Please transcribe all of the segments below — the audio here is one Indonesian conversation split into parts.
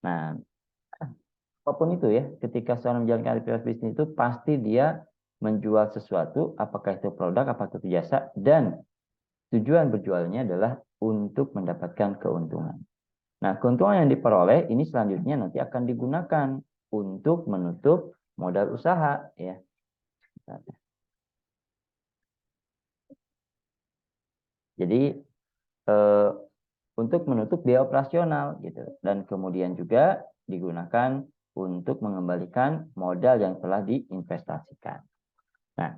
Nah, apapun itu ya, ketika seorang menjalankan aktivitas bisnis itu pasti dia menjual sesuatu, apakah itu produk, apakah itu jasa, dan tujuan berjualnya adalah untuk mendapatkan keuntungan. Nah, keuntungan yang diperoleh ini selanjutnya nanti akan digunakan untuk menutup modal usaha ya. Jadi untuk menutup biaya operasional gitu, dan kemudian juga digunakan untuk mengembalikan modal yang telah diinvestasikan. Nah,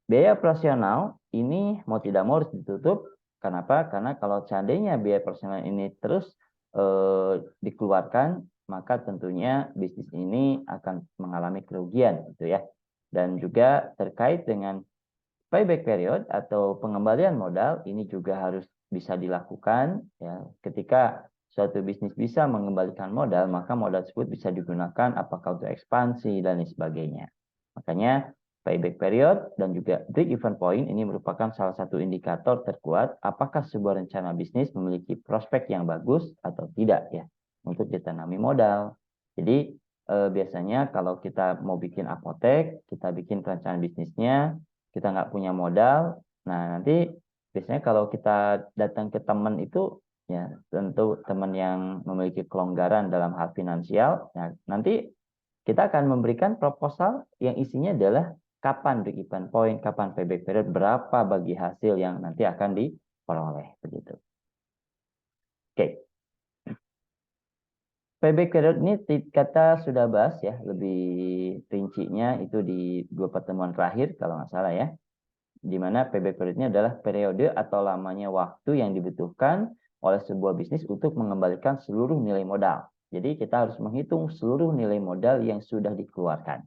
biaya operasional ini mau tidak mau harus ditutup. Kenapa? Karena kalau seandainya biaya operasional ini terus dikeluarkan, maka tentunya bisnis ini akan mengalami kerugian gitu ya. Dan juga terkait dengan payback period atau pengembalian modal ini juga harus bisa dilakukan ya. Ketika suatu bisnis bisa mengembalikan modal, maka modal tersebut bisa digunakan apakah untuk ekspansi dan lain sebagainya. Makanya payback period dan juga break even point ini merupakan salah satu indikator terkuat apakah sebuah rencana bisnis memiliki prospek yang bagus atau tidak ya untuk ditanami modal. Jadi biasanya kalau kita mau bikin apotek, kita bikin perencanaan bisnisnya, kita nggak punya modal, nah nanti biasanya kalau kita datang ke teman itu ya tentu teman yang memiliki kelonggaran dalam hal finansial, nah nanti kita akan memberikan proposal yang isinya adalah kapan break even point, kapan payback period, berapa bagi hasil yang nanti akan diperoleh begitu. Oke. Payback period ini kita sudah bahas ya lebih rincinya itu di 2 pertemuan terakhir kalau nggak salah ya. Di mana payback periodnya adalah periode atau lamanya waktu yang dibutuhkan oleh sebuah bisnis untuk mengembalikan seluruh nilai modal. Jadi kita harus menghitung seluruh nilai modal yang sudah dikeluarkan.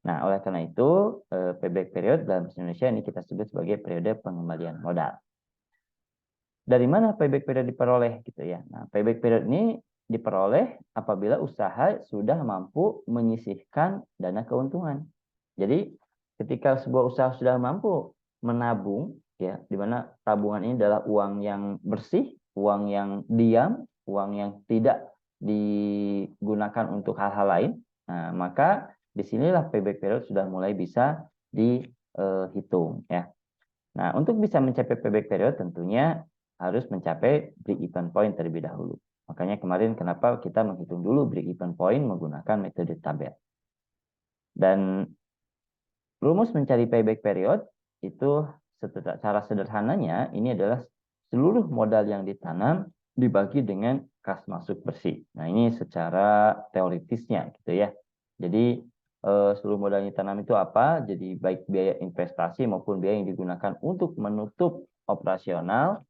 Nah, oleh karena itu payback period dalam bahasa Indonesia ini kita sebut sebagai periode pengembalian modal. Dari mana payback period diperoleh gitu ya? Nah, payback period ini diperoleh apabila usaha sudah mampu menyisihkan dana keuntungan. Jadi ketika sebuah usaha sudah mampu menabung ya, di mana tabungan ini adalah uang yang bersih, uang yang diam, uang yang tidak digunakan untuk hal-hal lain. Nah, maka disinilah payback period sudah mulai bisa dihitung ya. Nah, untuk bisa mencapai payback period tentunya harus mencapai break even point terlebih dahulu. Makanya kemarin kenapa kita menghitung dulu break even point menggunakan metode tabel. Dan rumus mencari payback period itu secara sederhananya ini adalah seluruh modal yang ditanam dibagi dengan kas masuk bersih. Nah, ini secara teoritisnya gitu ya. Jadi seluruh modal yang ditanam itu apa? Jadi baik biaya investasi maupun biaya yang digunakan untuk menutup operasional,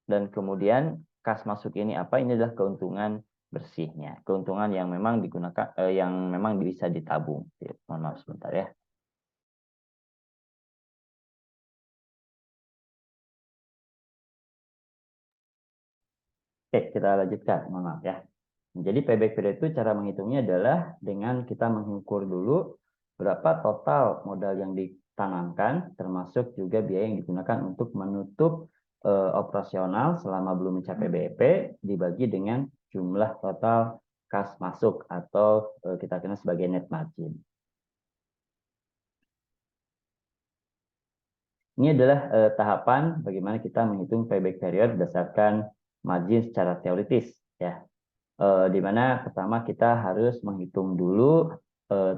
dan kemudian kas masuk ini apa? Ini adalah keuntungan bersihnya, keuntungan yang memang digunakan yang memang bisa ditabung. Mohon maaf sebentar ya. Oke, kita lanjutkan. Mohon maaf ya. Jadi payback period itu cara menghitungnya adalah dengan kita mengukur dulu berapa total modal yang ditanamkan, termasuk juga biaya yang digunakan untuk menutup operasional selama belum mencapai BEP, dibagi dengan jumlah total kas masuk atau kita kenal sebagai net margin. Ini adalah tahapan bagaimana kita menghitung payback period berdasarkan margin secara teoritis ya. Di mana pertama kita harus menghitung dulu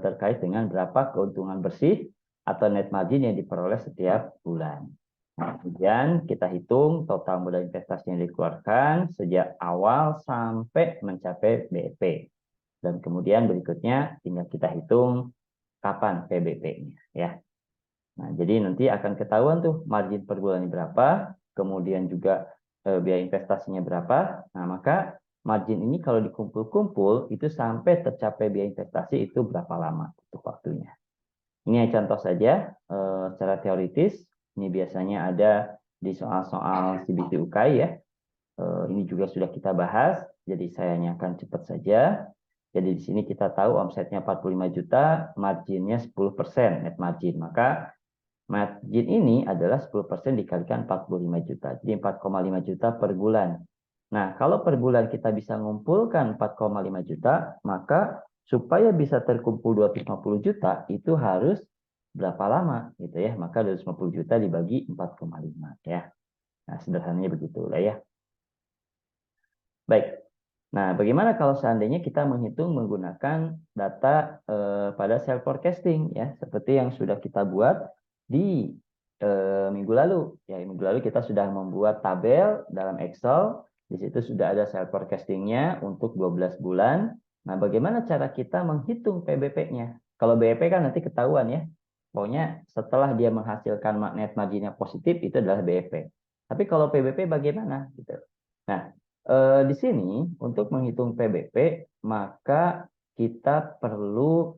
terkait dengan berapa keuntungan bersih atau net margin yang diperoleh setiap bulan. Nah, kemudian kita hitung total modal investasi yang dikeluarkan sejak awal sampai mencapai BEP. Dan kemudian berikutnya tinggal kita hitung kapan PBP-nya ya. Nah, jadi nanti akan ketahuan tuh margin per bulannya berapa, kemudian juga biaya investasinya berapa. Nah, maka margin ini kalau dikumpul-kumpul itu sampai tercapai biaya investasi itu berapa lama untuk waktunya. Ini contoh saja secara teoritis. Ini biasanya ada di soal-soal CBT UKI ya. Ini juga sudah kita bahas, jadi saya hanya akan cepat saja. Jadi di sini kita tahu omsetnya 45 juta, marginnya 10% net margin. Maka margin ini adalah 10% dikalikan 45 juta. Jadi 4,5 juta per bulan. Nah, kalau per bulan kita bisa ngumpulkan 4,5 juta, maka supaya bisa terkumpul 250 juta, itu harus berapa lama gitu ya. Maka 250 juta dibagi 4,5 ya. Nah, sederhananya begitulah ya. Baik. Nah, bagaimana kalau seandainya kita menghitung menggunakan data pada self forecasting ya, seperti yang sudah kita buat di minggu lalu. Ya, minggu lalu kita sudah membuat tabel dalam Excel. Di situ sudah ada self forecastingnya untuk 12 bulan. Nah, bagaimana cara kita menghitung PBP-nya? Kalau BEP kan nanti ketahuan ya. Pokoknya setelah dia menghasilkan net marginnya positif, itu adalah BEP. Tapi kalau PBP bagaimana? Gitu. Nah, di sini untuk menghitung PBP, maka kita perlu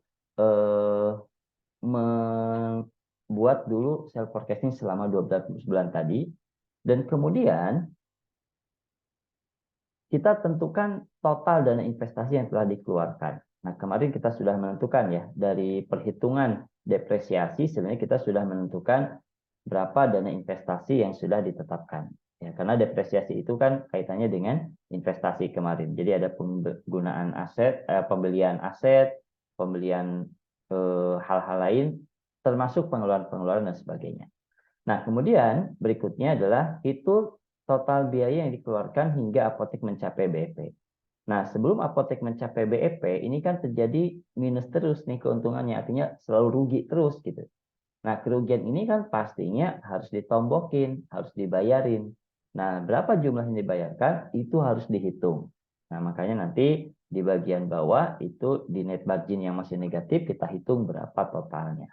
membuat dulu self forecasting selama 12 bulan tadi, dan kemudian kita tentukan total dana investasi yang telah dikeluarkan. Nah, kemarin kita sudah menentukan ya, dari perhitungan depresiasi sebenarnya kita sudah menentukan berapa dana investasi yang sudah ditetapkan. Ya, karena depresiasi itu kan kaitannya dengan investasi kemarin. Jadi ada penggunaan aset, pembelian aset, pembelian hal-hal lain, termasuk pengeluaran-pengeluaran dan sebagainya. Nah, kemudian berikutnya adalah itu total biaya yang dikeluarkan hingga apotek mencapai BEP. Nah, sebelum apotek mencapai BEP, ini kan terjadi minus terus nih keuntungannya, artinya selalu rugi terus gitu. Nah, kerugian ini kan pastinya harus ditombokin, harus dibayarin. Nah, berapa jumlah yang dibayarkan, itu harus dihitung. Nah, makanya nanti di bagian bawah itu di net margin yang masih negatif, kita hitung berapa totalnya.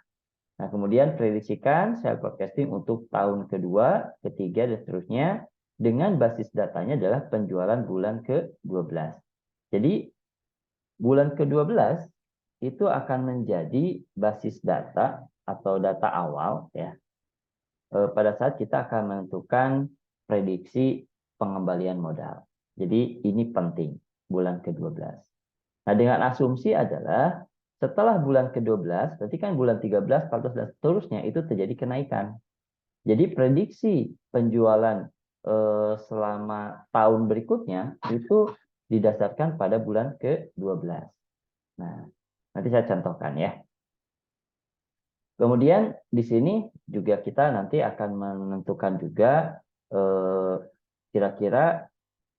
Nah, kemudian prediksikan self forecasting untuk tahun kedua, ketiga, dan seterusnya dengan basis datanya adalah penjualan bulan ke-12. Jadi, bulan ke-12 itu akan menjadi basis data atau data awal ya. Pada saat kita akan menentukan prediksi pengembalian modal. Jadi, ini penting bulan ke-12. Nah, dengan asumsi adalah setelah bulan ke-12, berarti kan bulan 13, 14, dan seterusnya itu terjadi kenaikan. Jadi prediksi penjualan selama tahun berikutnya itu didasarkan pada bulan ke-12. Nah, nanti saya contohkan ya. Kemudian di sini juga kita nanti akan menentukan juga kira-kira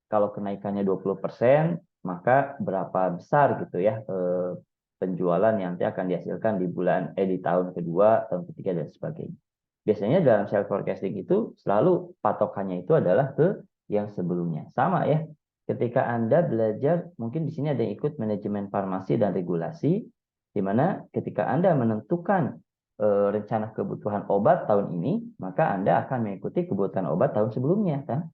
kalau kenaikannya 20%, maka berapa besar gitu ya penjualan yang nanti akan dihasilkan di tahun kedua, tahun ketiga, dan sebagainya. Biasanya dalam self forecasting itu selalu patokannya itu adalah ke yang sebelumnya. Sama ya. Ketika Anda belajar, mungkin di sini ada yang ikut manajemen farmasi dan regulasi, di mana ketika Anda menentukan rencana kebutuhan obat tahun ini, maka Anda akan mengikuti kebutuhan obat tahun sebelumnya, kan?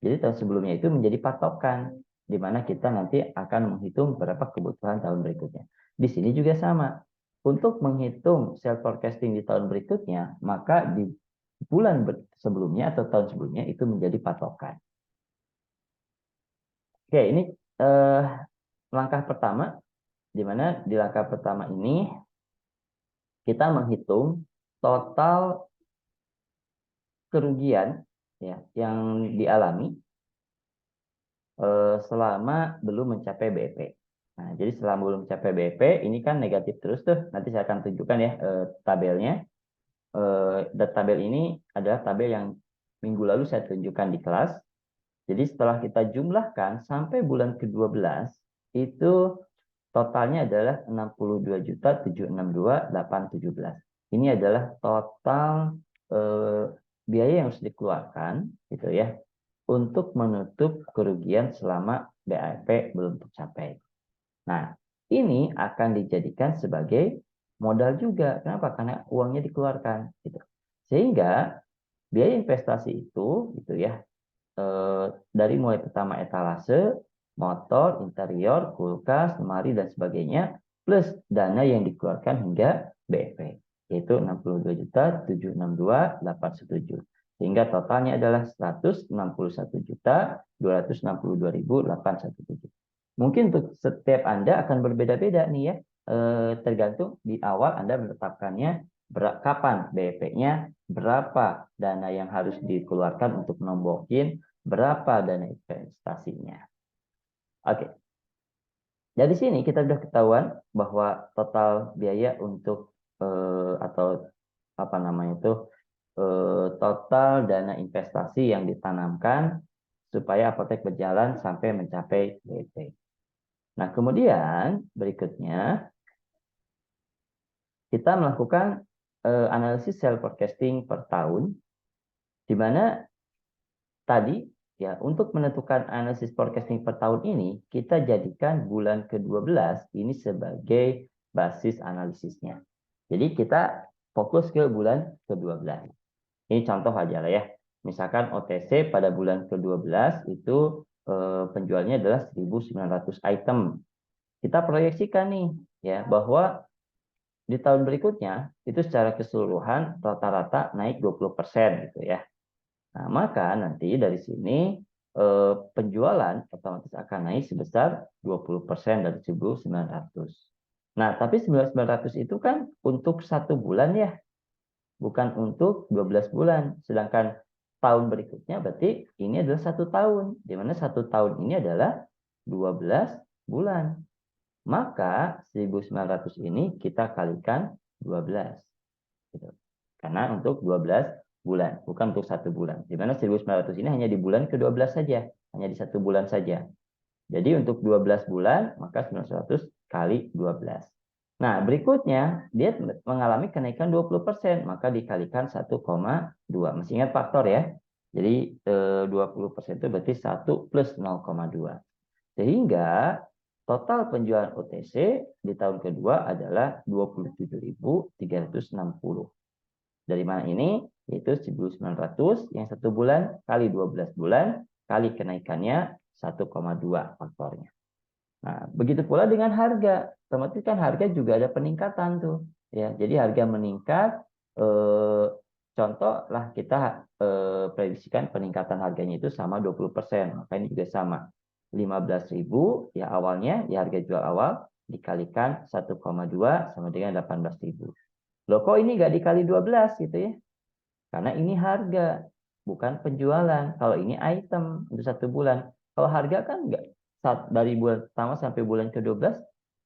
Jadi tahun sebelumnya itu menjadi patokan, di mana kita nanti akan menghitung berapa kebutuhan tahun berikutnya. Di sini juga sama. Untuk menghitung self forecasting di tahun berikutnya, maka di bulan sebelumnya atau tahun sebelumnya itu menjadi patokan. Oke, ini langkah pertama, di mana di langkah pertama ini kita menghitung total kerugian ya yang dialami selama belum mencapai BEP. Nah, jadi selama belum mencapai BEP, ini kan negatif terus tuh. Nanti saya akan tunjukkan ya tabelnya. Dan tabel ini adalah tabel yang minggu lalu saya tunjukkan di kelas. Jadi setelah kita jumlahkan sampai bulan ke-12, itu totalnya adalah 62.762.817. Ini adalah total biaya yang harus dikeluarkan, gitu ya, untuk menutup kerugian selama BAP belum tercapai. Nah, ini akan dijadikan sebagai modal juga. Kenapa? Karena uangnya dikeluarkan. Gitu. Sehingga biaya investasi itu, gitu ya, dari mulai pertama etalase, motor, interior, kulkas, lemari, dan sebagainya, plus dana yang dikeluarkan hingga BEP, yaitu 62.762.817. Sehingga totalnya adalah 161.262.817. Mungkin untuk setiap Anda akan berbeda-beda nih ya, tergantung di awal Anda menetapkannya kapan BEP-nya, berapa dana yang harus dikeluarkan untuk nombokin, berapa dana investasinya. Oke. Dari sini kita sudah ketahuan bahwa total biaya untuk atau apa namanya itu total dana investasi yang ditanamkan supaya apotek berjalan sampai mencapai WP. Nah, kemudian berikutnya kita melakukan analisis sales forecasting per tahun, di mana tadi ya untuk menentukan analisis forecasting per tahun ini kita jadikan bulan ke-12 ini sebagai basis analisisnya. Jadi kita fokus ke bulan ke-12. Ini contoh aja lah ya. Misalkan OTC pada bulan ke-12 itu penjualnya adalah 1.900 item. Kita proyeksikan nih ya bahwa di tahun berikutnya itu secara keseluruhan rata-rata naik 20% gitu ya. Nah, maka nanti dari sini penjualan otomatis akan naik sebesar 20% dari 1.900. Nah, tapi 1.900 itu kan untuk 1 bulan ya, bukan untuk 12 bulan. Sedangkan tahun berikutnya berarti ini adalah 1 tahun, di mana 1 tahun ini adalah 12 bulan. Maka 1.900 ini kita kalikan 12. Gitu. Karena untuk 12 bulan, bukan untuk 1 bulan. Di mana 1.900 ini hanya di bulan ke-12 saja, hanya di 1 bulan saja. Jadi untuk 12 bulan, maka 900 kali 12. Nah, berikutnya dia mengalami kenaikan 20%, maka dikalikan 1,2. Masih ingat faktor ya? Jadi 20% itu berarti 1 plus 0,2. Sehingga total penjualan OTC di tahun kedua adalah 27.360. Dari mana ini? Yaitu 1.900 yang 1 bulan kali 12 bulan kali kenaikannya 1,2 faktornya. Nah, begitu pula dengan harga. Otomatis kan harga juga ada peningkatan tuh. Ya, jadi harga meningkat. Contoh lah kita prediksikan peningkatan harganya itu sama 20%. Maka ini juga sama. 15.000 ya awalnya, ya harga jual awal dikalikan 1,2 sama dengan 18.000. Loh kok ini nggak dikali 12 gitu ya? Karena ini harga, bukan penjualan. Kalau ini item untuk 1 bulan. Kalau harga kan nggak dari bulan pertama sampai bulan ke-12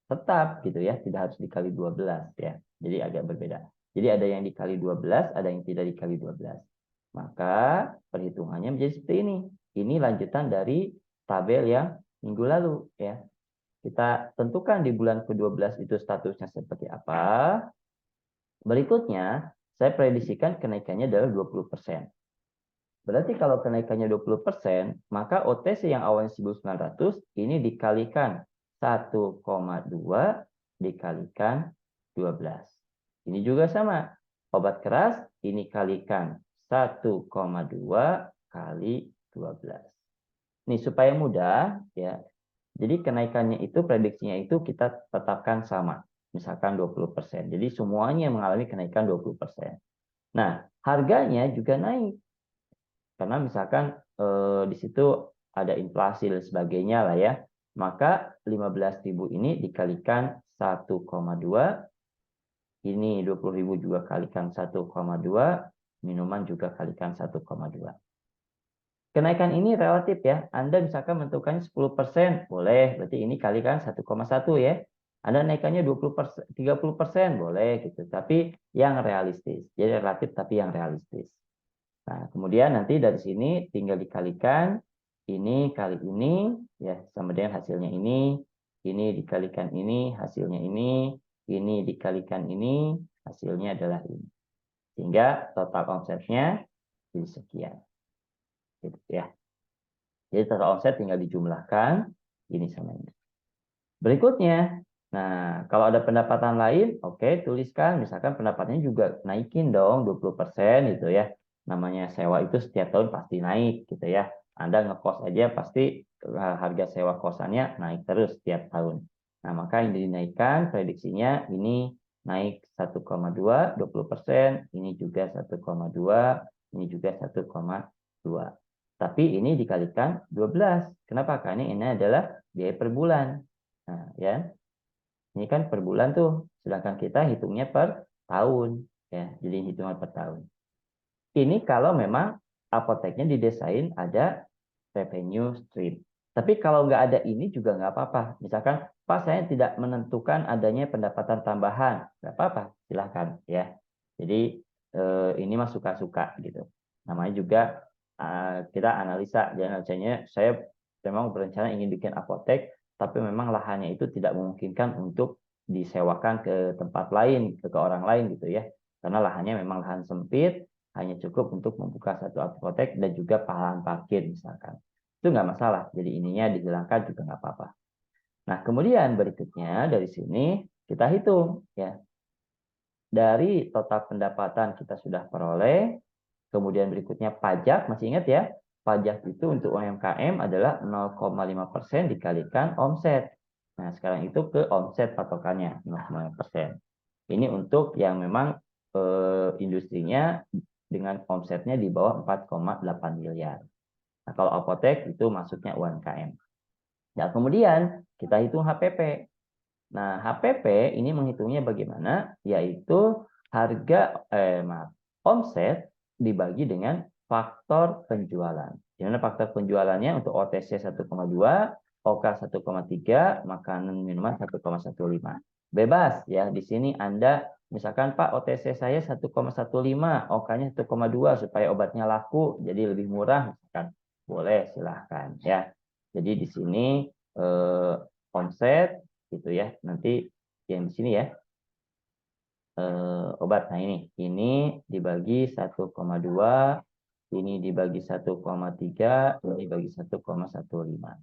tetap gitu ya, tidak harus dikali 12 ya. Jadi agak berbeda. Jadi ada yang dikali 12, ada yang tidak dikali 12. Maka perhitungannya menjadi seperti ini. Ini lanjutan dari tabel yang minggu lalu ya. Kita tentukan di bulan ke-12 itu statusnya seperti apa. Berikutnya, saya prediksikan kenaikannya adalah 20%. Berarti kalau kenaikannya 20%, maka OTC yang awalnya 1.900 ini dikalikan 1,2 dikalikan 12. Ini juga sama. Obat keras ini kalikan 1,2 kali 12. Ini supaya mudah ya. Jadi kenaikannya itu prediksinya itu kita tetapkan sama. Misalkan 20%. Jadi semuanya mengalami kenaikan 20%. Nah, harganya juga naik. Karena misalkan di situ ada inflasi dan sebagainya lah ya. Maka 15.000 ini dikalikan 1,2. Ini 20.000 juga kalikan 1,2. Minuman juga kalikan 1,2. Kenaikan ini relatif ya. Anda misalkan menentukannya 10%, boleh. Berarti ini kalikan 1,1 ya. Anda naikannya 20%, 30%, boleh gitu. Tapi yang realistis. Jadi relatif tapi yang realistis. Nah, kemudian nanti dari sini tinggal dikalikan ini kali ini ya sama dengan hasilnya ini dikalikan ini hasilnya ini dikalikan ini hasilnya adalah ini. Sehingga total omsetnya jadi sekian. Gitu ya. Jadi total omset tinggal dijumlahkan ini sama ini. Berikutnya, nah kalau ada pendapatan lain, oke, tuliskan. Misalkan pendapatannya juga naikin dong 20% gitu ya. Namanya sewa itu setiap tahun pasti naik gitu ya. Anda ngekos aja pasti harga sewa kosannya naik terus setiap tahun. Nah, maka ini dinaikkan prediksinya ini naik 1,2, 20%, ini juga 1,2, ini juga 1,2. Tapi ini dikalikan 12. Kenapa? Karena ini adalah biaya per bulan. Nah, ya. Ini kan per bulan tuh, sedangkan kita hitungnya per tahun, ya. Jadi hitungan per tahun. Ini kalau memang apoteknya didesain ada revenue stream. Tapi kalau nggak ada ini juga nggak apa-apa. Misalkan, Pak, saya tidak menentukan adanya pendapatan tambahan. Nggak apa-apa, silahkan ya. Jadi ini mah suka-suka gitu. Namanya juga kita analisa. Dan analisanya saya memang berencana ingin bikin apotek, tapi memang lahannya itu tidak memungkinkan untuk disewakan ke tempat lain, ke orang lain gitu ya. Karena lahannya memang lahan sempit, hanya cukup untuk membuka satu apotek dan juga lahan parkir misalkan. Itu nggak masalah. Jadi ininya dihilangkan juga nggak apa-apa. Nah, kemudian berikutnya dari sini kita hitung ya. Dari total pendapatan kita sudah peroleh, kemudian berikutnya pajak, masih ingat ya? Pajak itu untuk UMKM adalah 0,5% dikalikan omset. Nah, sekarang itu ke omset patokannya 0,5%. Ini untuk yang memang industrinya dengan omsetnya di bawah 4,8 miliar. Nah, kalau apotek itu masuknya UMKM. Nah, kemudian kita hitung HPP. Nah, HPP ini menghitungnya bagaimana? Yaitu harga omset dibagi dengan faktor penjualan. Di mana faktor penjualannya untuk OTC 1,2, OK 1,3, makanan minuman 1,15. Bebas ya, di sini Anda misalkan Pak OTC saya 1,15, OK-nya 1,2 supaya obatnya laku, jadi lebih murah misalkan. Boleh, silahkan ya. Jadi di sini omset gitu ya. Nanti yang di sini ya. Obat. Nah ini dibagi 1,2, ini dibagi 1,3, ini dibagi 1,15.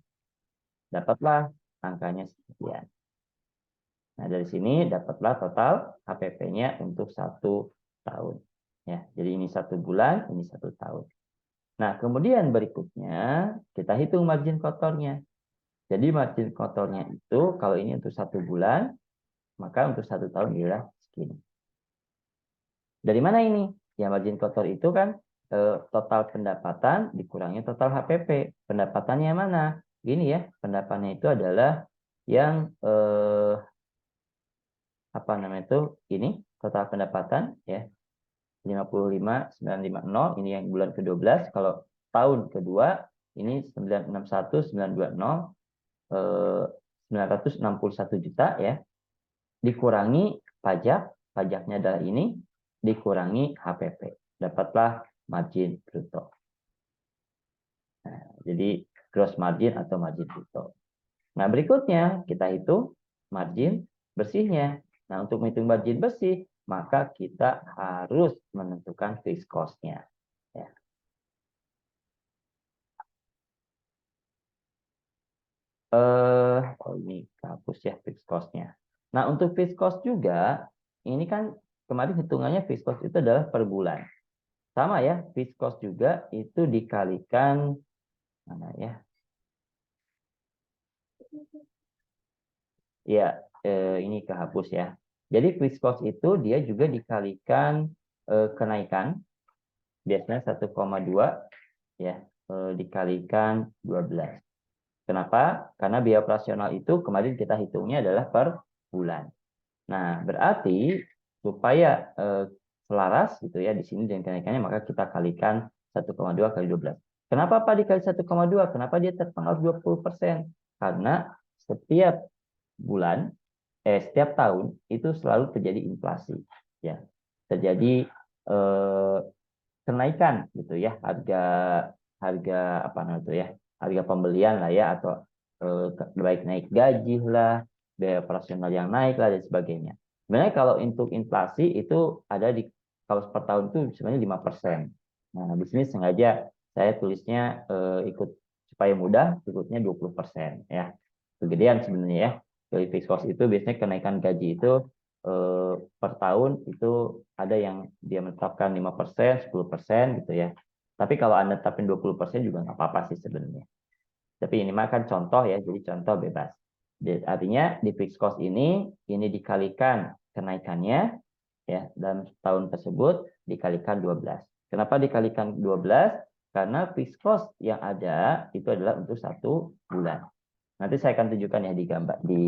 Dapatlah angkanya sekian. Nah, dari sini dapatlah total HPP-nya untuk 1 tahun. Ya, jadi ini 1 bulan, ini 1 tahun. Nah, kemudian berikutnya kita hitung margin kotornya. Jadi margin kotornya itu kalau ini untuk 1 bulan, maka untuk 1 tahun adalah segini. Dari mana ini? Ya, margin kotor itu kan total pendapatan dikurangi total HPP. Pendapatannya mana? Gini ya, pendapatannya itu adalah yang apa namanya itu? Ini total pendapatan ya. 55.950 ini yang bulan ke-12. Kalau tahun kedua ini 961 920 961 juta ya. Dikurangi pajaknya adalah ini, dikurangi HPP. Dapatlah margin bruto. Nah, jadi gross margin atau margin bruto. Nah, berikutnya kita hitung margin bersihnya. Nah, untuk menghitung margin bersih, maka kita harus menentukan fixed cost-nya. Ya. Ini hapus ya fixed cost-nya. Nah, untuk fixed cost juga, ini kan kemarin hitungannya fixed cost itu adalah per bulan. Sama ya, fixed cost juga itu dikalikan, mana ya? Ya, ini kehapus ya. Jadi fixed cost itu dia juga dikalikan kenaikan, biasanya 1,2 ya, dikalikan 12. Kenapa? Karena biaya operasional itu kemarin kita hitungnya adalah per bulan. Nah, berarti supaya selaras gitu ya di sini dengan kenaikannya, maka kita kalikan 1,2 kali 12. Kenapa Pak dikali 1,2? Kenapa dia terpengaruh 20%? Karena setiap bulan, setiap tahun itu selalu terjadi inflasi, ya, terjadi kenaikan gitu ya harga harga apa namanya itu ya harga pembelian lah ya atau baik naik gaji lah, biaya operasional yang naik lah dan sebagainya. Sebenarnya kalau untuk inflasi itu ada di kalau per tahun itu sebenarnya 5%. Nah, di sini sengaja saya tulisnya ikut supaya mudah ikutnya 20% ya. Kegedean sebenarnya ya. Dari fixed cost itu biasanya kenaikan gaji itu per tahun itu ada yang dia menetapkan 5%, 10% gitu ya. Tapi kalau Anda tetapin 20% juga nggak apa-apa sih sebenarnya. Tapi ini mah kan contoh ya, jadi contoh bebas. Artinya di fixed cost ini dikalikan kenaikannya ya dalam tahun tersebut dikalikan 12. Kenapa dikalikan 12? Karena fixed cost yang ada itu adalah untuk 1 bulan. Nanti saya akan tunjukkan ya di gambar di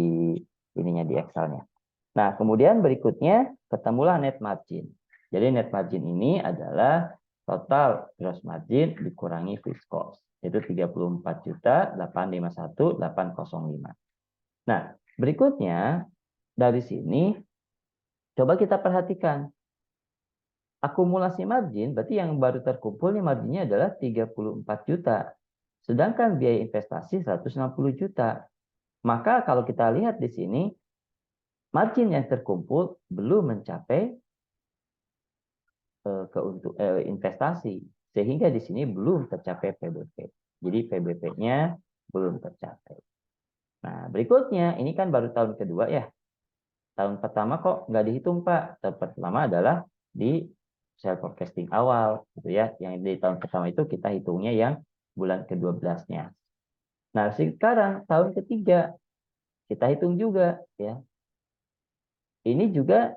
ininya di Excel-nya. Nah, kemudian berikutnya ketemulah net margin. Jadi net margin ini adalah total gross margin dikurangi fixed cost. Yaitu 34.851.805. Nah, berikutnya dari sini coba kita perhatikan. Akumulasi margin berarti yang baru terkumpul nih marginnya adalah 34 juta. Sedangkan biaya investasi 160 juta. Maka kalau kita lihat di sini margin yang terkumpul belum mencapai investasi, sehingga di sini belum tercapai PBP. Jadi PBP-nya belum tercapai. Nah, berikutnya ini kan baru tahun kedua ya. Tahun pertama kok nggak dihitung, Pak. Tahun pertama adalah di self forecasting awal gitu ya. Yang di tahun pertama itu kita hitungnya yang bulan ke-12-nya. Nah, sekarang tahun ketiga kita hitung juga ya. Ini juga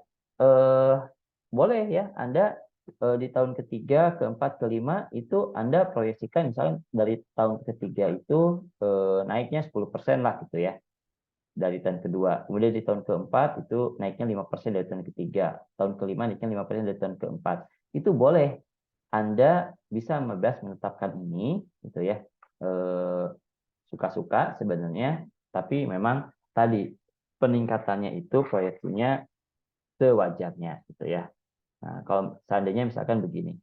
boleh ya Anda di tahun ketiga, keempat, kelima itu Anda proyeksikan misalnya dari tahun ketiga itu naiknya 10% lah gitu ya dari tahun kedua. Kemudian di tahun keempat itu naiknya 5% dari tahun ketiga. Tahun kelima naiknya 5% dari tahun keempat. Itu boleh. Anda bisa bebas menetapkan ini gitu ya. Suka-suka sebenarnya, tapi memang tadi peningkatannya itu proyeksinya sewajarnya gitu ya. Nah, kalau seandainya misalkan begini,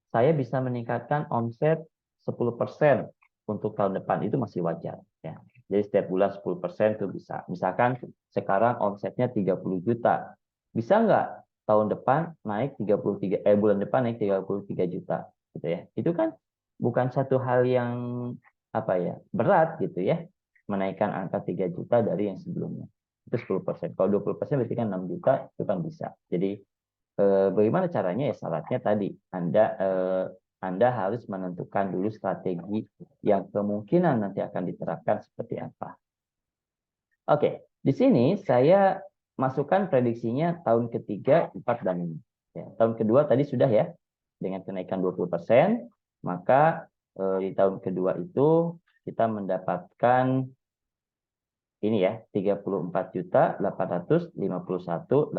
saya bisa meningkatkan omset 10% untuk tahun depan, itu masih wajar ya. Jadi setiap bulan 10% itu bisa. Misalkan sekarang omsetnya 30 juta. Bisa nggak tahun depan naik 33 bulan depan naik 33 juta gitu ya. Itu kan bukan satu hal yang apa ya, berat gitu ya. Menaikkan angka 3 juta dari yang sebelumnya. Itu 10%. Kalau 20% berarti kan 6 juta, itu kan bisa. Jadi bagaimana caranya ya syaratnya tadi Anda harus menentukan dulu strategi yang kemungkinan nanti akan diterapkan seperti apa. Oke, di sini saya masukkan prediksinya tahun ketiga, 4 dan 5. Ya, tahun kedua tadi sudah ya dengan kenaikan 20%, maka di tahun kedua itu kita mendapatkan ini ya 34.851.805.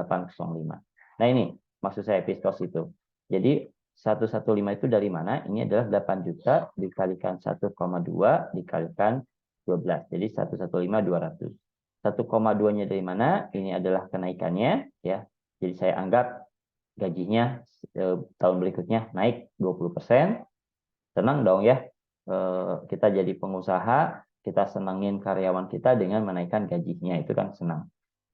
Nah ini maksud saya pistos itu. Jadi 115 itu dari mana? Ini adalah 8 juta dikalikan 1,2 dikalikan 12. Jadi 115.200. 1,2-nya dari mana? Ini adalah kenaikannya ya. Jadi saya anggap gajinya tahun berikutnya naik 20%. Senang dong ya. Kita jadi pengusaha, kita senangin karyawan kita dengan menaikkan gajinya, itu kan senang.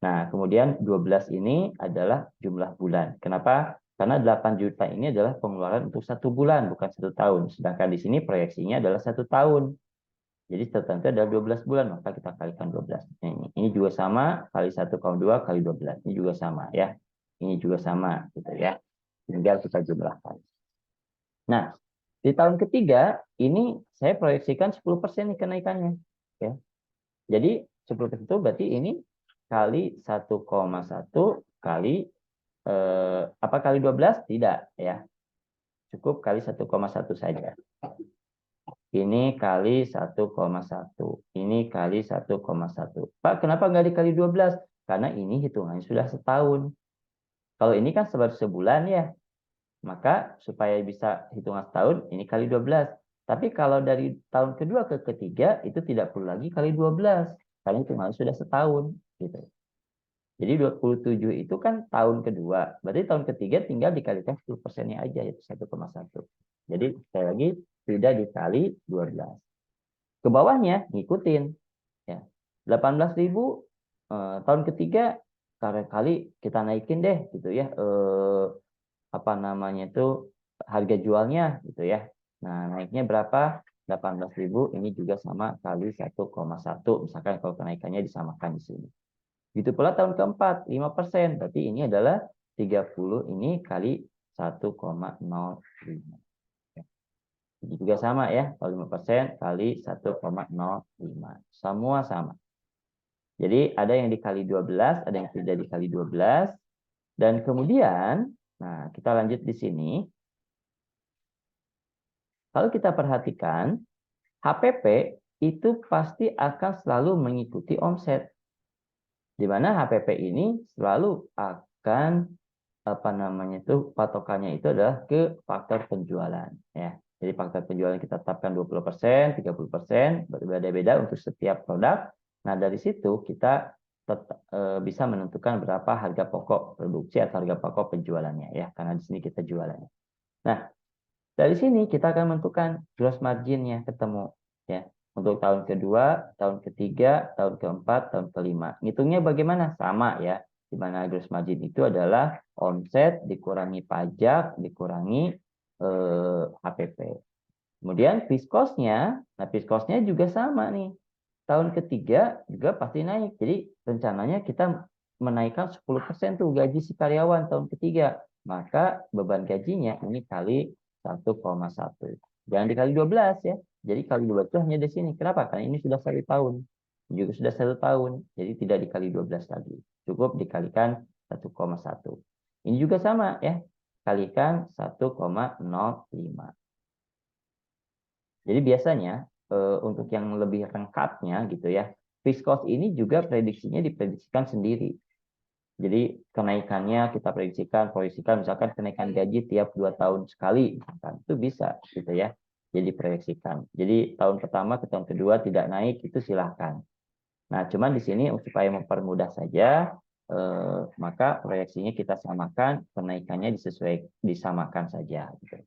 Nah, kemudian 12 ini adalah jumlah bulan. Kenapa? Karena 8 juta ini adalah pengeluaran untuk 1 bulan, bukan 1 tahun. Sedangkan di sini proyeksinya adalah 1 tahun. Jadi tertentu adalah 12 bulan, maka kita kalikan 12. Ini juga sama, kali 1,2 kali 12. Ini juga sama ya. Ini juga sama gitu ya. Tinggal kita jumlahkan. Nah, di tahun ketiga, ini saya proyeksikan 10% nih kenaikannya. Ya. Jadi 10% itu berarti ini kali 1,1 kali apa kali 12? Tidak ya. Cukup kali 1,1 saja. Ini kali 1,1. Ini kali 1,1. Pak, kenapa nggak dikali 12? Karena ini hitungannya sudah setahun. Kalau ini kan baru sebulan ya. Maka supaya bisa hitungan setahun, ini kali 12. Tapi kalau dari tahun kedua ke ketiga, itu tidak perlu lagi kali 12. Karena hitungannya sudah setahun. Gitu. Jadi 27 itu kan tahun kedua. Berarti tahun ketiga tinggal dikalikan 10%-nya aja, yaitu 1,1. Jadi sekali lagi, tidak dikali 12. Ke bawahnya, ngikutin. Ya. 18.000 tahun ketiga, kali kita naikin deh gitu ya. Apa namanya itu harga jualnya gitu ya. Nah, naiknya berapa? 18.000, ini juga sama kali 1,1. Misalkan kalau kenaikannya disamakan di sini. Gitu pula tahun keempat, 5%. Berarti ini adalah 30 ini kali 1,05. Ini juga sama ya, kalau 5% kali 1,05. Semua sama. Jadi ada yang dikali 12, ada yang tidak dikali 12. Dan kemudian, nah kita lanjut di sini. Kalau kita perhatikan, HPP itu pasti akan selalu mengikuti omset. Di mana HPP ini selalu akan apa namanya itu patokannya itu adalah ke faktor penjualan ya. Jadi faktor penjualan kita tetapkan 20%, 30%, berbeda-beda untuk setiap produk. Nah, dari situ kita bisa menentukan berapa harga pokok produksi atau harga pokok penjualannya ya, karena di sini kita jualannya. Nah, dari sini kita akan menentukan gross margin-nya ketemu ya. Untuk tahun kedua, tahun ketiga, tahun keempat, tahun kelima. Ngitungnya bagaimana? Sama ya. Di mana gross margin itu adalah omset dikurangi pajak, dikurangi HPP. Kemudian fixed cost-nya, nah fixed cost-nya juga sama nih. Tahun ketiga juga pasti naik. Jadi rencananya kita menaikkan 10% tuh gaji si karyawan tahun ketiga. Maka beban gajinya ini kali 1,1. Jangan dikali 12 ya. Jadi kali 12 itu hanya di sini. Kenapa? Karena ini sudah 1 tahun. Juga sudah 1 tahun. Jadi tidak dikali 12 lagi. Cukup dikalikan 1,1. Ini juga sama ya. Kalikan 1,05. Jadi biasanya untuk yang lebih lengkapnya gitu ya, fixed cost ini juga prediksinya diprediksikan sendiri. Jadi kenaikannya kita proyeksikan misalkan kenaikan gaji tiap 2 tahun sekali, misalkan. Itu bisa gitu ya. Jadi proyeksikan. Jadi tahun pertama ke tahun kedua tidak naik itu silahkan. Nah, cuman di sini supaya mempermudah saja, maka proyeksinya kita samakan, kenaikannya disamakan saja. Gitu.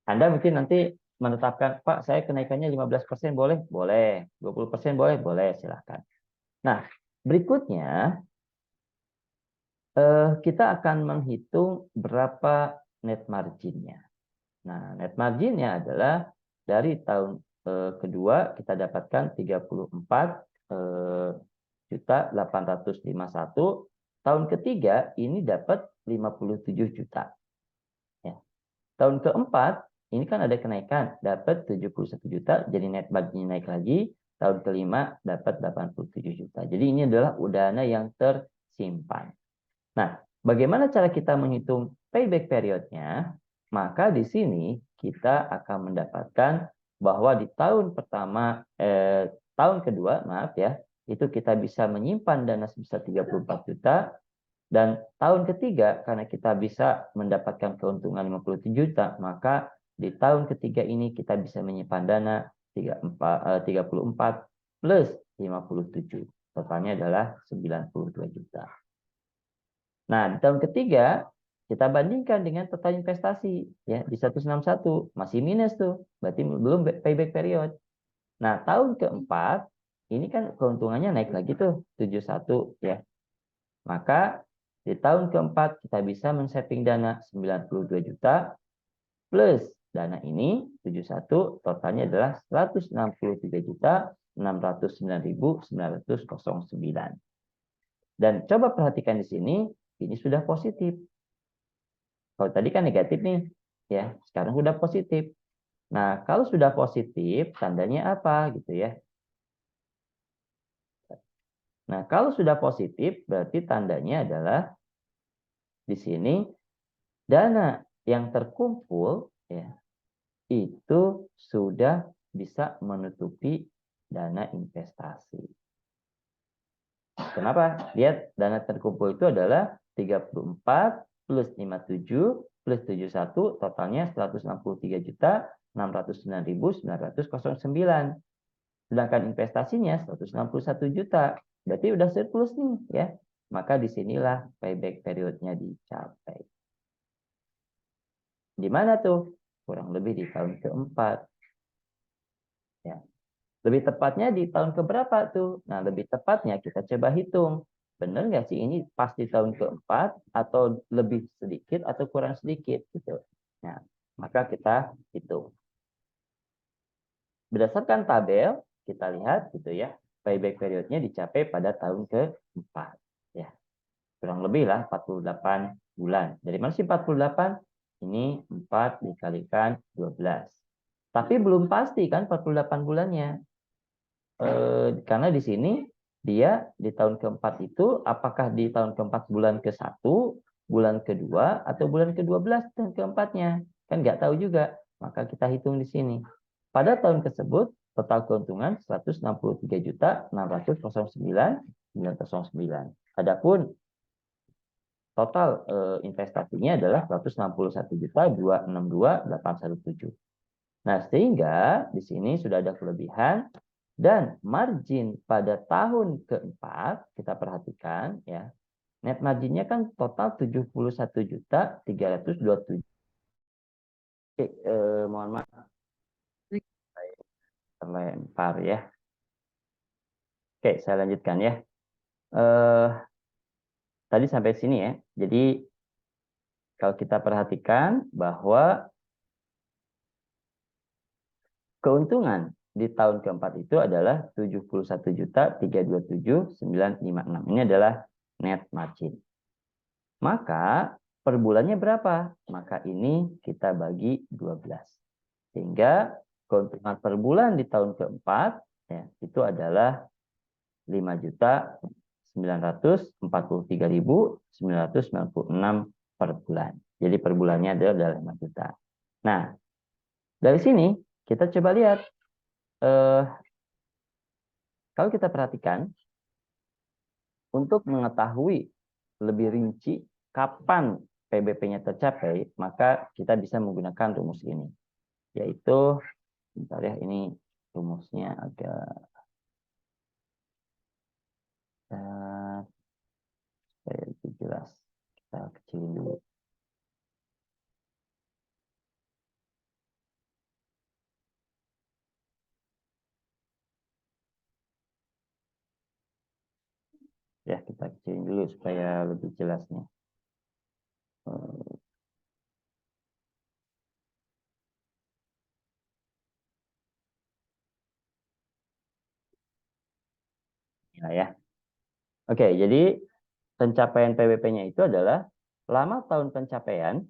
Anda mungkin nanti menetapkan, Pak, saya kenaikannya 15% boleh? Boleh. 20% boleh? Boleh, silahkan. Nah, berikutnya kita akan menghitung berapa net margin-nya. Nah, net margin-nya adalah dari tahun kedua kita dapatkan 34.851. Tahun ketiga ini dapat 57 juta. Ya. Tahun keempat ini kan ada kenaikan, dapat 71 juta, jadi net margin naik lagi. Tahun kelima dapat 87 juta. Jadi ini adalah dana yang tersimpan. Nah, bagaimana cara kita menghitung payback periodnya? Maka di sini kita akan mendapatkan bahwa di tahun tahun kedua, maaf ya, itu kita bisa menyimpan dana sebesar 34 juta. Dan tahun ketiga, karena kita bisa mendapatkan keuntungan 57 juta, maka di tahun ketiga ini kita bisa menyimpan dana 34 plus 57. Totalnya adalah 92 juta. Nah, di tahun ketiga, kita bandingkan dengan total investasi. Ya, di 161, masih minus tuh. Berarti belum payback period. Nah, tahun keempat, ini kan keuntungannya naik lagi tuh, 71 ya. Maka di tahun keempat kita bisa men-saving dana 92 juta plus dana ini 71, totalnya adalah 163.609.909. Dan coba perhatikan di sini, ini sudah positif. Kalau tadi kan negatif nih, ya. Sekarang sudah positif. Nah, kalau sudah positif, tandanya apa gitu ya? Nah, kalau sudah positif, berarti tandanya adalah di sini dana yang terkumpul ya itu sudah bisa menutupi dana investasi. Kenapa? Lihat dana terkumpul itu adalah 34 plus 57 plus 71 totalnya 163.609.909. Sedangkan investasinya 161 juta. Berarti udah surplus nih ya. Maka disinilah payback periodnya dicapai. Di mana tuh? Kurang lebih di tahun keempat. Ya. Lebih tepatnya di tahun keberapa tuh? Nah, lebih tepatnya kita coba hitung. Benar nggak sih ini pas di tahun keempat atau lebih sedikit atau kurang sedikit gitu. Nah, maka kita hitung. Berdasarkan tabel, kita lihat gitu ya, payback periodnya dicapai pada tahun keempat. Ya, kurang lebih lah 48 bulan. Dari mana sih 48? Ini 4 dikalikan 12. Tapi belum pasti kan 48 bulannya. Karena di sini dia di tahun keempat itu apakah di tahun keempat bulan ke-1, bulan kedua, atau bulan ke-12 dan keempatnya. Kan nggak tahu juga. Maka kita hitung di sini. Pada tahun tersebut, total keuntungan 163.609.909. Adapun total investasinya adalah 161.262.817. Nah, sehingga di sini sudah ada kelebihan dan margin pada tahun keempat, kita perhatikan ya. Net marginnya kan total 71.327. Oke, mohon maaf terlempar ya. Oke, saya lanjutkan ya. Tadi sampai sini ya. Jadi kalau kita perhatikan bahwa keuntungan di tahun keempat itu adalah 71.327.956. Ini adalah net margin. Maka per bulannya berapa? Maka ini kita bagi 12. Sehingga keuntungan per bulan di tahun keempat ya, itu adalah 5.943.996 per bulan. Jadi per bulannya adalah 5 juta. Nah, dari sini kita coba lihat. Kalau kita perhatikan, untuk mengetahui lebih rinci kapan PBP-nya tercapai, maka kita bisa menggunakan rumus ini. Yaitu, bentar ya, ini rumusnya agak supaya lebih jelas. Kita kecilin dulu. Ya, kita kecilin dulu supaya lebih jelasnya. Nah, ya. Oke, jadi pencapaian PBP-nya itu adalah lama tahun pencapaian.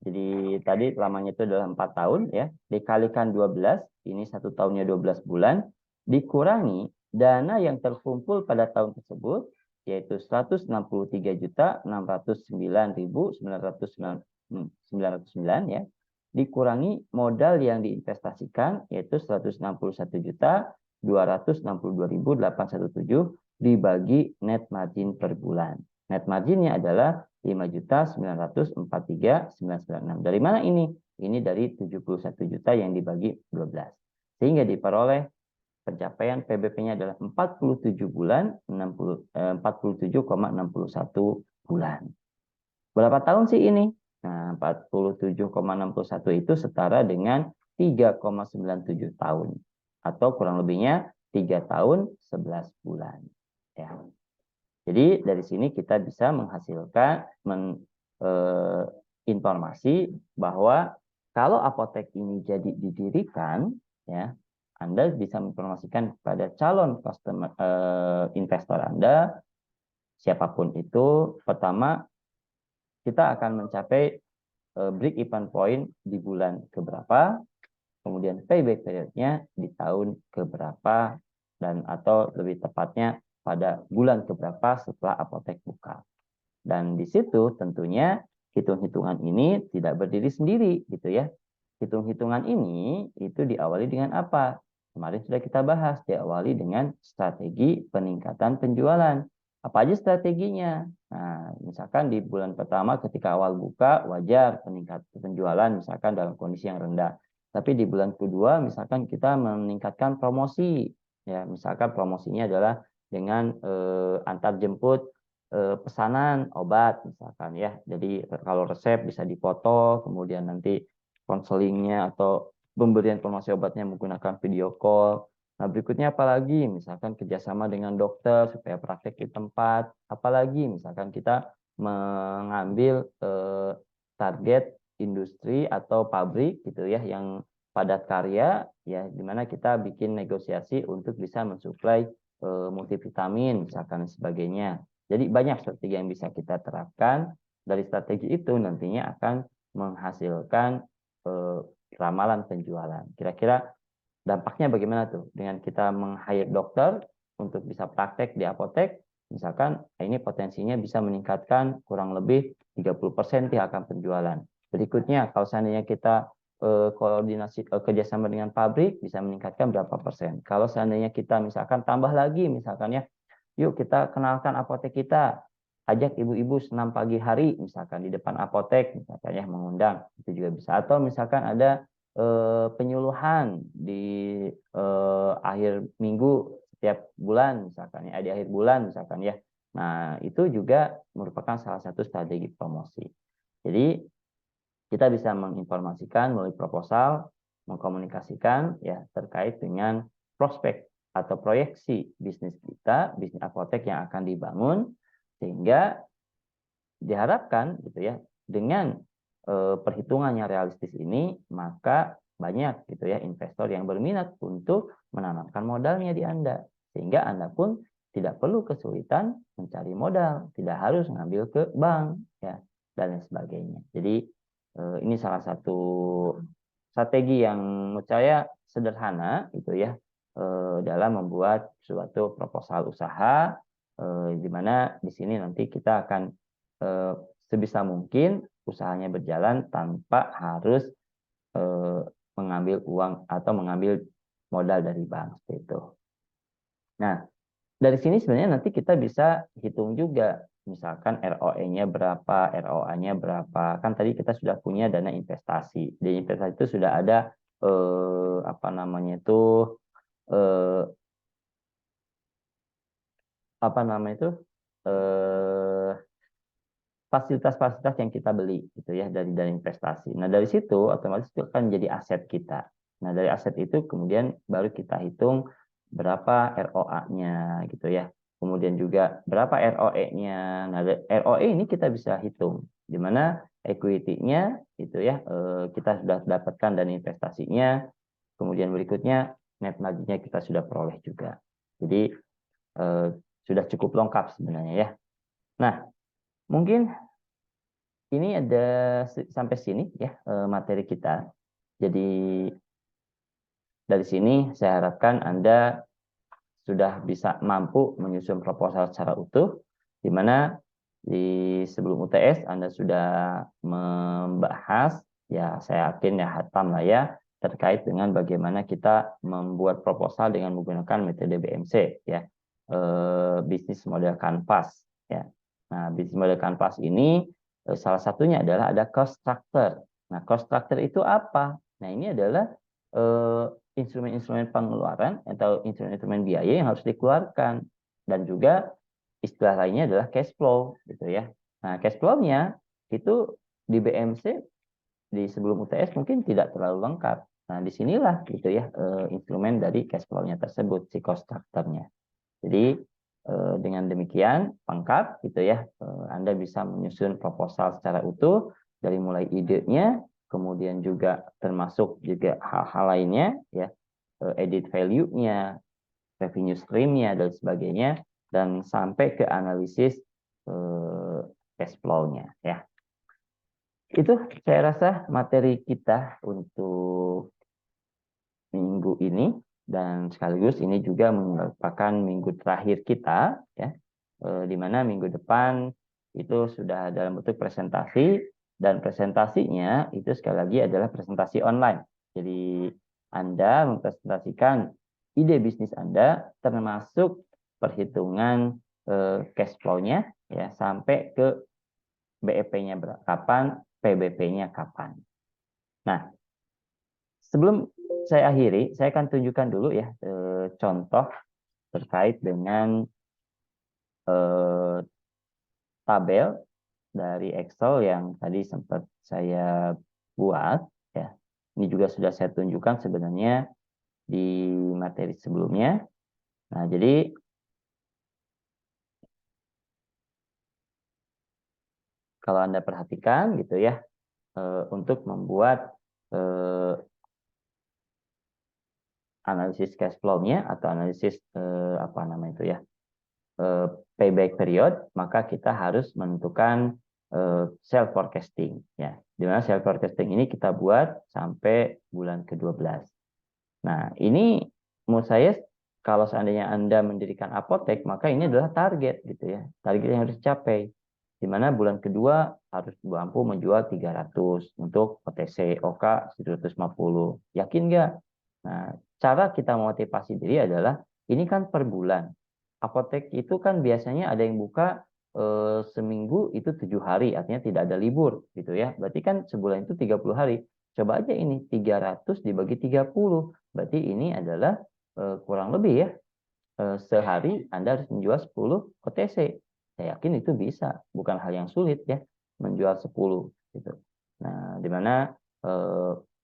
Jadi tadi lamanya itu adalah 4 tahun ya, dikalikan 12, ini 1 tahunnya 12 bulan, dikurangi dana yang terkumpul pada tahun tersebut, yaitu 163.609.909 ya, dikurangi modal yang diinvestasikan, yaitu 161.262.817 dibagi net margin per bulan. Net marginnya adalah 5.943.996. Dari mana ini? Ini dari 71 juta yang dibagi 12. Sehingga diperoleh pencapaian PBP-nya adalah 47 bulan, 47,61 bulan. Berapa tahun sih ini? Nah, 47,61 itu setara dengan 3,97 tahun. Atau kurang lebihnya 3 tahun 11 bulan. Ya. Jadi dari sini kita bisa menghasilkan informasi bahwa kalau apotek ini jadi didirikan, ya, Anda bisa menginformasikan kepada calon customer investor Anda, siapapun itu, pertama kita akan mencapai break even point di bulan keberapa, kemudian payback periodnya di tahun keberapa, dan atau lebih tepatnya pada bulan keberapa setelah apotek buka. Dan di situ tentunya hitung-hitungan ini tidak berdiri sendiri gitu ya. Hitung-hitungan ini itu diawali dengan apa? Kemarin sudah kita bahas, diawali dengan strategi peningkatan penjualan. Apa aja strateginya? Nah, misalkan di bulan pertama ketika awal buka wajar peningkatan penjualan misalkan dalam kondisi yang rendah. Tapi di bulan kedua misalkan kita meningkatkan promosi. Ya, misalkan promosinya adalah dengan antar jemput pesanan obat misalkan ya. Jadi kalau resep bisa dipoto, kemudian nanti konselingnya atau pemberian informasi obatnya menggunakan video call. Nah, berikutnya apalagi? Misalkan kerjasama dengan dokter supaya praktek di tempat. Apalagi misalkan kita mengambil target industri atau pabrik gitu ya yang padat karya ya, di mana kita bikin negosiasi untuk bisa mensuplai multivitamin misalkan sebagainya. Jadi banyak strategi yang bisa kita terapkan. Dari strategi itu nantinya akan menghasilkan ramalan penjualan. Kira-kira dampaknya bagaimana tuh dengan kita meng-hire dokter untuk bisa praktek di apotek, misalkan ini potensinya bisa meningkatkan kurang lebih 30% akan penjualan. Berikutnya, kalau seandainya kita koordinasi kerjasama dengan pabrik bisa meningkatkan berapa persen. Kalau seandainya kita misalkan tambah lagi, misalkan ya, yuk kita kenalkan apotek kita, ajak ibu-ibu senam pagi hari, misalkan di depan apotek, misalkan ya mengundang, itu juga bisa. Atau misalkan ada penyuluhan di akhir minggu setiap bulan misalkan ya, di akhir bulan misalkan ya. Nah, itu juga merupakan salah satu strategi promosi. Jadi kita bisa menginformasikan melalui proposal, mengkomunikasikan ya terkait dengan prospek atau proyeksi bisnis kita, bisnis apotek yang akan dibangun, sehingga diharapkan gitu ya dengan perhitungan yang realistis ini, maka banyak gitu ya investor yang berminat untuk menanamkan modalnya di Anda, sehingga Anda pun tidak perlu kesulitan mencari modal, tidak harus ngambil ke bank ya dan lain sebagainya. Jadi ini salah satu strategi yang menurut saya sederhana gitu ya dalam membuat suatu proposal usaha, di mana di sini nanti kita akan sebisa mungkin usahanya berjalan tanpa harus mengambil uang atau mengambil modal dari bank seperti itu. Nah, dari sini sebenarnya nanti kita bisa hitung juga, misalkan ROE-nya berapa, ROA-nya berapa. Kan tadi kita sudah punya dana investasi. Di investasi itu sudah ada apa namanya itu fasilitas-fasilitas yang kita beli gitu ya dari dana investasi. Nah, dari situ otomatis itu akan menjadi aset kita. Nah, dari aset itu kemudian baru kita hitung berapa ROA-nya gitu ya. Kemudian juga berapa ROE-nya. Nah, ROE ini kita bisa hitung di mana equity-nya itu ya kita sudah dapatkan dana investasinya. Kemudian berikutnya net margin-nya kita sudah peroleh juga. Jadi sudah cukup lengkap sebenarnya ya. Nah, mungkin ini ada sampai sini ya materi kita. Jadi dari sini saya harapkan Anda sudah bisa mampu menyusun proposal secara utuh, di mana di sebelum UTS Anda sudah membahas, ya saya yakin ya hatam lah ya, terkait dengan bagaimana kita membuat proposal dengan menggunakan metode BMC ya, bisnis model kanvas ya. Nah, bisnis model kanvas ini salah satunya adalah ada cost structure. Nah, cost structure itu apa? Nah, ini adalah instrumen-instrumen pengeluaran atau instrumen-instrumen biaya yang harus dikeluarkan, dan juga istilah lainnya adalah cash flow gitu ya. Nah, cash flow-nya itu di BMC di sebelum UTS mungkin tidak terlalu lengkap. Nah, disinilah gitu ya instrumen dari cash flow-nya tersebut, si cost structure-nya. Jadi dengan demikian lengkap gitu ya, Anda bisa menyusun proposal secara utuh dari mulai idenya, kemudian juga termasuk juga hal-hal lainnya ya, edit value-nya, revenue stream-nya dan sebagainya, dan sampai ke analisis cash flow-nya ya. Itu saya rasa materi kita untuk minggu ini, dan sekaligus ini juga merupakan minggu terakhir kita ya, di mana minggu depan itu sudah dalam bentuk presentasi, dan presentasinya itu sekali lagi adalah presentasi online. Jadi Anda mempresentasikan ide bisnis Anda termasuk perhitungan cash flow-nya ya, sampai ke BEP-nya kapan, PBP-nya kapan. Nah, sebelum saya akhiri, saya akan tunjukkan dulu ya contoh terkait dengan tabel dari Excel yang tadi sempat saya buat ya. Ini juga sudah saya tunjukkan sebenarnya di materi sebelumnya. Nah, jadi kalau Anda perhatikan gitu ya, untuk membuat analisis cash flow-nya atau analisis apa nama itu ya, payback period, maka kita harus menentukan sell forecasting ya. Di mana sell forecasting ini kita buat sampai bulan ke-12. Nah, ini menurut saya kalau seandainya Anda mendirikan apotek, maka ini adalah target gitu ya. Target yang harus dicapai. Di mana bulan kedua harus mampu menjual 300 untuk OTC, OK 750. Yakin nggak? Nah, cara kita memotivasi diri adalah ini kan per bulan. Apotek itu kan biasanya ada yang buka seminggu itu 7 hari, artinya tidak ada libur gitu ya. Berarti kan sebulan itu 30 hari. Coba aja ini 300 dibagi 30. Berarti ini adalah kurang lebih ya. Sehari Anda harus menjual 10 OTC. Saya yakin itu bisa, bukan hal yang sulit ya, menjual 10 gitu. Nah, di mana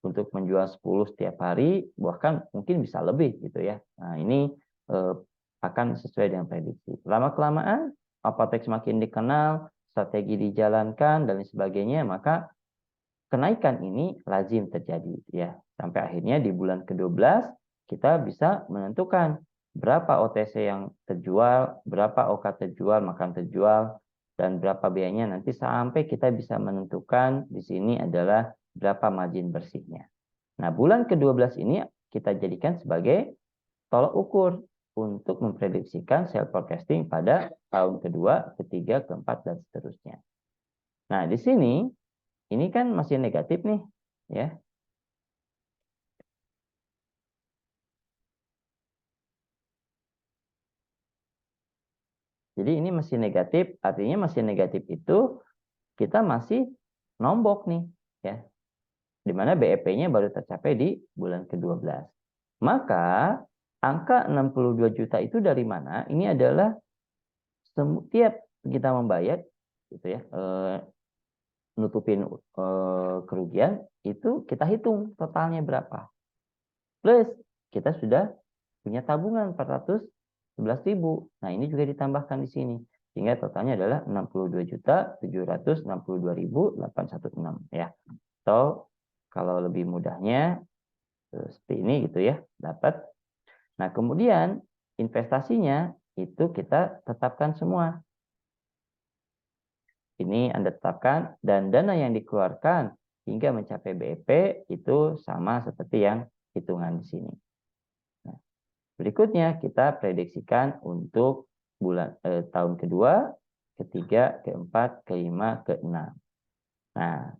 untuk menjual 10 setiap hari, bahkan mungkin bisa lebih gitu ya. Nah, ini akan sesuai dengan prediksi. Lama-kelamaan, apotek semakin dikenal, strategi dijalankan, dan sebagainya, maka kenaikan ini lazim terjadi ya. Sampai akhirnya di bulan ke-12 kita bisa menentukan berapa OTC yang terjual, berapa OK terjual, makan terjual, dan berapa biayanya nanti sampai kita bisa menentukan di sini adalah berapa margin bersihnya. Nah, bulan ke-12 ini kita jadikan sebagai tolok ukur untuk memprediksikan sell forecasting pada tahun kedua, ketiga, keempat, dan seterusnya. Nah, di sini ini kan masih negatif nih, ya. Jadi ini masih negatif, artinya masih negatif itu kita masih nombok nih, ya. Di mana BEP-nya baru tercapai di bulan ke-12. Maka angka 62 juta itu dari mana? Ini adalah setiap kita membayar gitu ya, nutupin kerugian itu kita hitung totalnya berapa. Plus kita sudah punya tabungan 411.000. Nah, ini juga ditambahkan di sini. Sehingga totalnya adalah 62.762.816 ya. Atau kalau lebih mudahnya seperti ini gitu ya, dapat. Nah, kemudian investasinya itu kita tetapkan semua. Ini Anda tetapkan, dan dana yang dikeluarkan hingga mencapai BEP itu sama seperti yang hitungan di sini. Nah, berikutnya kita prediksikan untuk tahun kedua, ketiga, keempat, kelima, keenam. Nah,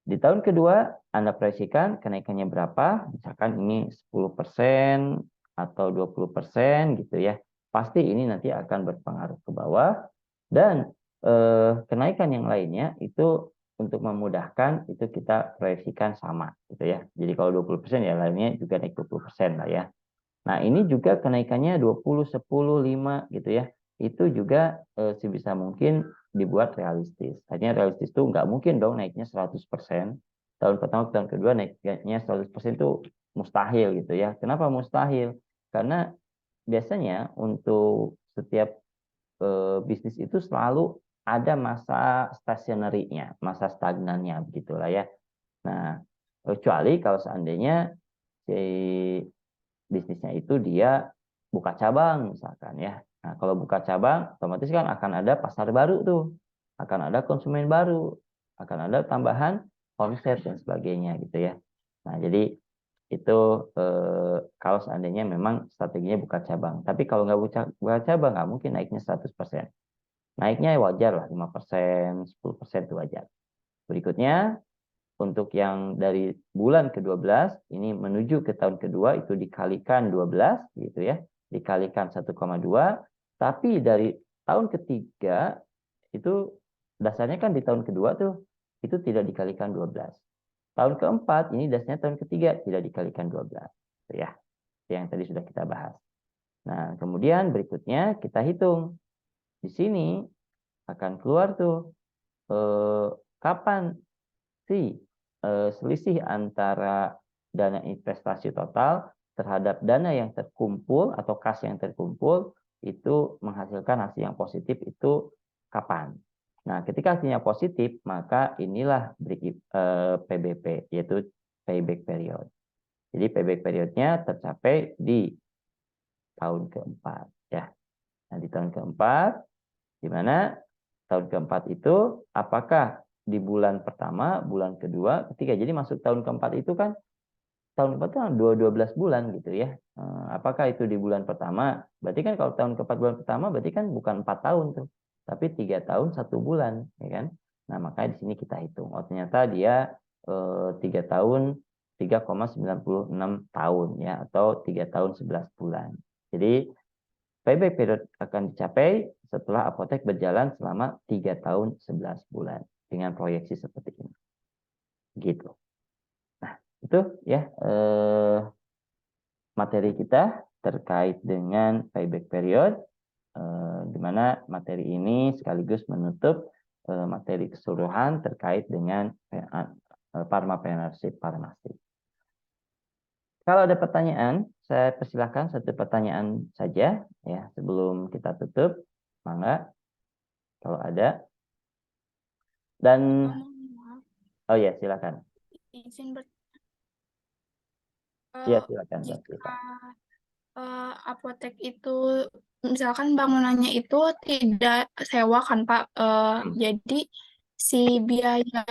di tahun kedua Anda prediksikan kenaikannya berapa? Misalkan ini 10% atau 20% gitu ya. Pasti ini nanti akan berpengaruh ke bawah, dan kenaikan yang lainnya itu untuk memudahkan itu kita proyeksikan sama gitu ya. Jadi kalau 20% ya lainnya juga naik 20% lah ya. Nah, ini juga kenaikannya 20, 10, 5 gitu ya. Itu juga sebisa mungkin dibuat realistis. Artinya realistis itu nggak mungkin dong naiknya 100%. Tahun pertama, tahun kedua naiknya 100% itu mustahil gitu ya. Kenapa mustahil? Karena biasanya untuk setiap bisnis itu selalu ada masa stationary-nya, masa stagnannya begitulah ya. Nah, kecuali kalau seandainya si bisnisnya itu dia buka cabang misalkan ya. Nah, kalau buka cabang otomatis kan akan ada pasar baru tuh. Akan ada konsumen baru, akan ada tambahan omset dan sebagainya gitu ya. Nah, jadi itu kalau seandainya memang strateginya buka cabang. Tapi kalau nggak buka cabang nggak mungkin naiknya 100%. Naiknya wajar lah 5%, 10% itu wajar. Berikutnya untuk yang dari bulan ke-12 ini menuju ke tahun kedua itu dikalikan 12 gitu ya, dikalikan 1,2, tapi dari tahun ketiga itu dasarnya kan di tahun kedua tuh itu tidak dikalikan 12. Tahun keempat ini dasarnya tahun ketiga tidak dikalikan 12 gitu ya. Yang tadi sudah kita bahas. Nah, kemudian berikutnya kita hitung. Di sini akan keluar tuh kapan sih selisih antara dana investasi total terhadap dana yang terkumpul atau kas yang terkumpul itu menghasilkan hasil yang positif itu kapan. Nah, ketika hasilnya positif, maka inilah PBP, yaitu payback period. Jadi payback periodnya tercapai di tahun keempat. Ya. Nah, di tahun keempat, di mana tahun keempat itu apakah di bulan pertama, bulan kedua, ketiga. Jadi masuk tahun keempat itu kan tahun keempat kan 12 bulan gitu ya. Apakah itu di bulan pertama? Berarti kan kalau tahun keempat bulan pertama berarti kan bukan 4 tahun tuh, tapi 3 tahun 1 bulan, ya kan? Nah, makanya di sini kita hitung. Oh, ternyata dia 3 tahun 3,96 tahun ya, atau 3 tahun 11 bulan. Jadi payback period akan dicapai setelah apotek berjalan selama 3 tahun 11 bulan dengan proyeksi seperti ini. Gitu. Itu ya materi kita terkait dengan payback period, di mana materi ini sekaligus menutup materi keseluruhan terkait dengan Pharmapreneurship Farmasi. Kalau ada pertanyaan, saya persilahkan satu pertanyaan saja ya sebelum kita tutup. Mangga kalau ada. Dan oh ya silakan. Izin Ya silakan Mbak jika Siva. apotek itu misalkan bangunannya itu tidak sewa kan Pak, jadi si biaya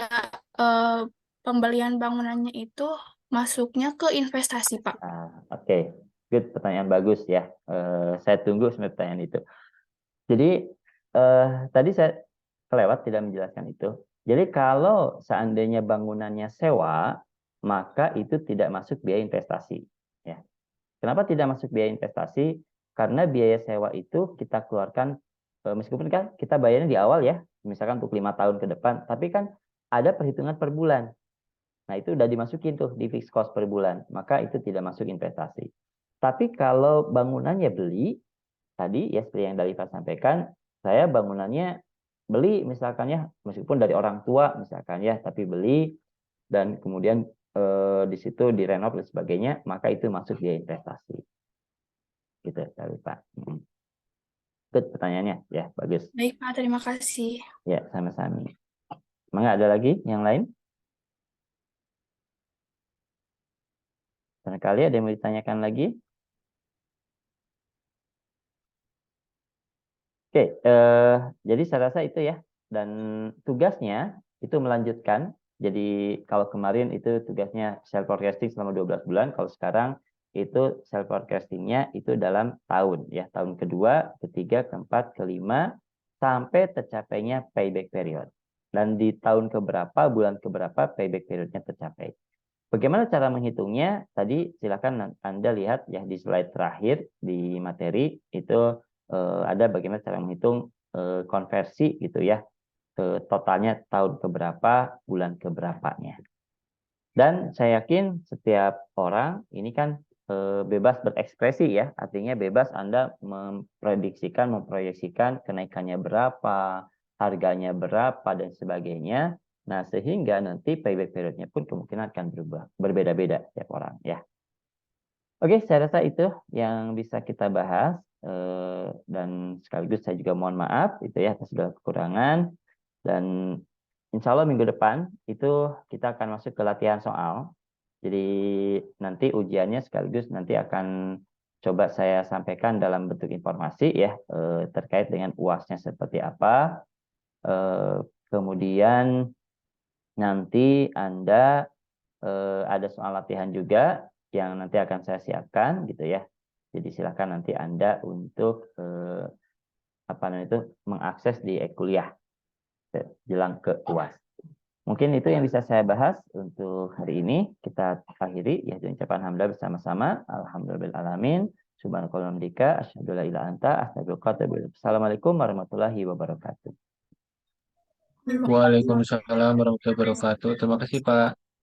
eh, pembelian bangunannya itu masuknya ke investasi Pak. Oke. Good, pertanyaan bagus ya. Saya tunggu sebenarnya pertanyaan itu. Jadi tadi saya kelewat tidak menjelaskan itu. Jadi kalau seandainya bangunannya sewa, maka itu tidak masuk biaya investasi. Ya. Kenapa tidak masuk biaya investasi? Karena biaya sewa itu kita keluarkan, meskipun kan kita bayarnya di awal ya, misalkan untuk 5 tahun ke depan, tapi kan ada perhitungan per bulan. Nah itu udah dimasukin tuh di fixed cost per bulan, maka itu tidak masuk investasi. Tapi kalau bangunannya beli, tadi ya seperti yang Dalifah sampaikan, saya bangunannya beli misalkan ya, meskipun dari orang tua misalkan ya, tapi beli dan kemudian di situ direnov dan sebagainya, maka itu masuk biaya investasi. Gitu Dalifah. Good pertanyaannya, ya bagus. Baik Pak, terima kasih. Ya sama-sama. Mangga ada lagi yang lain? Barangkali ada yang mau ditanyakan lagi? Oke, jadi saya rasa itu ya. Dan tugasnya itu melanjutkan. Jadi kalau kemarin itu tugasnya self forecasting selama 12 bulan, kalau sekarang itu self forecastingnya itu dalam tahun ya, tahun kedua, ketiga, keempat, kelima, sampai tercapainya payback period. Dan di tahun keberapa, bulan keberapa payback periodnya tercapai. Bagaimana cara menghitungnya? Tadi silakan Anda lihat ya di slide terakhir di materi itu ada bagaimana cara menghitung konversi gitu ya totalnya tahun keberapa, bulan keberapanya. Dan saya yakin setiap orang ini kan bebas berekspresi ya, artinya bebas Anda memprediksikan, memproyeksikan kenaikannya berapa, harganya berapa dan sebagainya. Nah, sehingga nanti payback periodnya pun kemungkinan akan berubah, berbeda-beda tiap orang ya. Oke, saya rasa itu yang bisa kita bahas dan sekaligus saya juga mohon maaf itu ya atas segala kekurangan dan insya Allah minggu depan itu kita akan masuk ke latihan soal. Jadi nanti ujiannya sekaligus nanti akan coba saya sampaikan dalam bentuk informasi ya terkait dengan UASnya seperti apa. Kemudian nanti Anda ada soal latihan juga yang nanti akan saya siapkan gitu ya. Jadi silakan nanti Anda untuk apa namanya itu mengakses di e-kuliah jelang ke UAS. Mungkin itu yang bisa saya bahas untuk hari ini. Kita akhiri yaitu ucapan hamdalah bersama-sama. Alhamdulillahirabbil alamin. Subhanakallahumma asyhadu an la ilaha illa anta astaghfiruka wa atubu ilaik. Assalamualaikum warahmatullahi wabarakatuh. Waalaikumsalam warahmatullahi wabarakatuh. Terima kasih Pak.